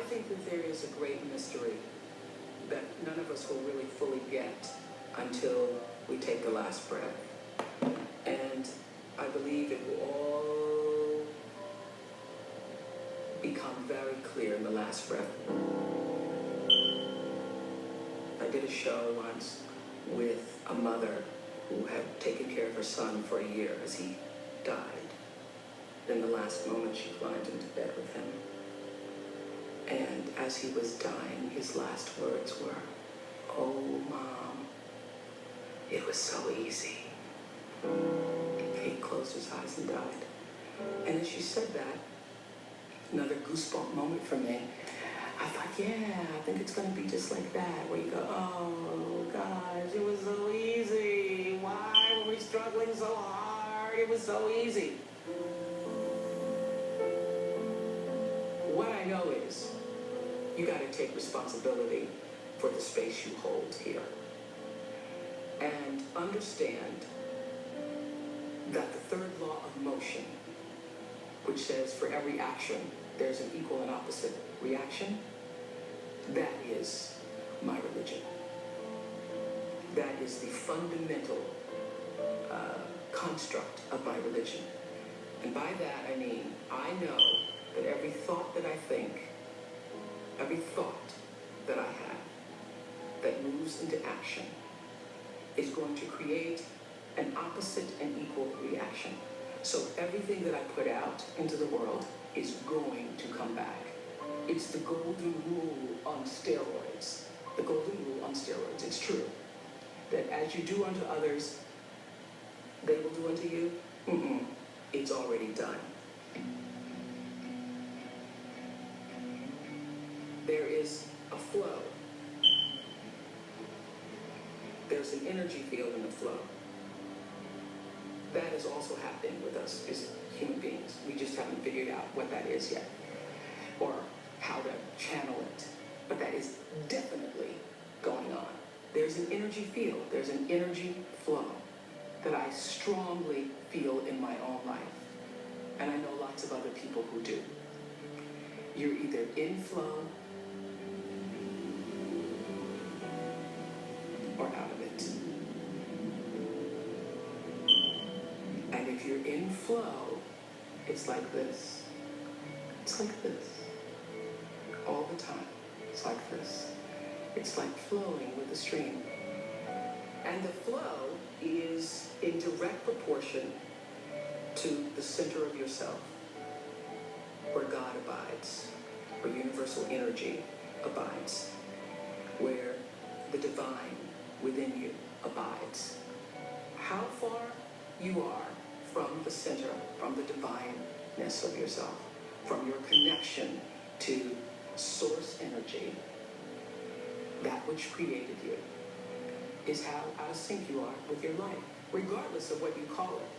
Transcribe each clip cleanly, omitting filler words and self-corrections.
think that there is a great mystery that none of us will really fully get until we take the last breath. And I believe it will all become very clear in the last breath. I did a show once with a mother who had taken care of her son for a year as he died. In the last moment, she climbed into bed with him. And as he was dying, his last words were, "Oh, Mom, it was so easy." He closed his eyes and died. And as she said that, another goosebump moment for me, I thought, yeah, I think it's going to be just like that, where you go, oh, gosh, it was so easy. Why were we struggling so hard? It was so easy. What I know is you got to take responsibility for the space you hold here. And understand that the third law of motion, which says for every action, there's an equal and opposite reaction, that is my religion. That is the fundamental construct of my religion. And by that I mean, I know that every thought that I think, every thought that I have that moves into action is going to create an opposite and equal reaction. So everything that I put out into the world is going to come back. It's the golden rule on steroids. The golden rule on steroids. It's true that as you do unto others, they will do unto you. It's already done. There is a flow. There's an energy field in the flow. That is also happening with us as human beings. We just haven't figured out what that is yet, or how to channel it. But that is definitely going on. There's an energy field. There's an energy flow that I strongly feel in my own life. And I know lots of other people who do. You're either in flow or out of it. And if you're in flow, it's like this. It's like this. All the time. It's like this. It's like flowing with the stream. And the flow is in direct proportion to the center of yourself, where God abides, where universal energy abides, where the divine within you abides. How far you are from the center, from the divineness of yourself, from your connection to source energy, that which created you, is how out of sync you are with your life, regardless of what you call it.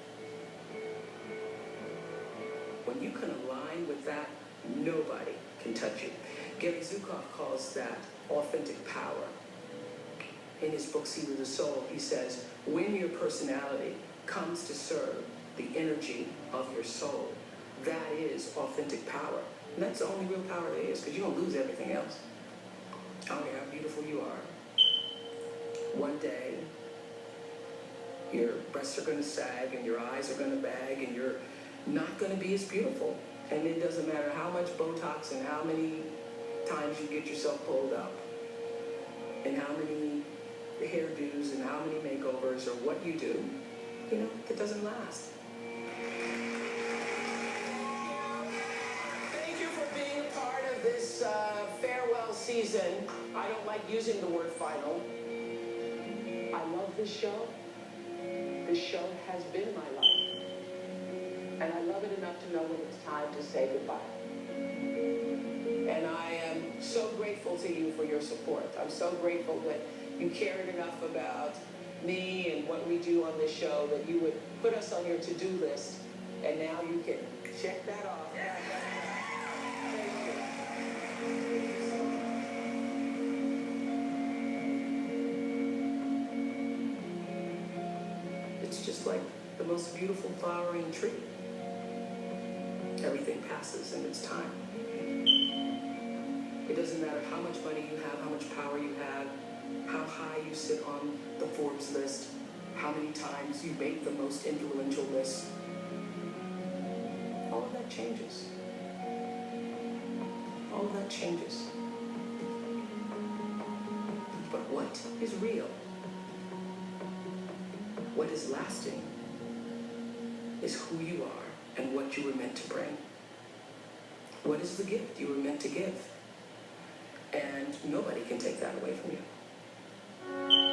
When you can align with that, nobody can touch you. Gary Zukov calls that authentic power. In his book, Seed of the Soul, he says, when your personality comes to serve the energy of your soul, that is authentic power. And that's the only real power there is, because you're going to lose everything else. I don't care how beautiful you are. One day, your breasts are going to sag, and your eyes are going to bag, and you're not going to be as beautiful. And it doesn't matter how much Botox and how many times you get yourself pulled up, and how many hairdos and how many makeovers or what you do, you know, it doesn't last. Thank you for being a part of this farewell season. I don't like using the word final. I love this show. This show has been my life. And I love it enough to know when it's time to say goodbye. And I am so grateful to you for your support. I'm so grateful that you cared enough about me and what we do on this show that you would put us on your to-do list, and now you can check that off. Thank you. It's just like the most beautiful flowering tree. Everything passes in its time. It doesn't matter how much money you have, how much power you have, how high you sit on the Forbes list, how many times you make the most influential list. All of that changes. All of that changes. But what is real, what is lasting, is who you are and what you were meant to bring. What is the gift you were meant to give? And nobody can take that away from you.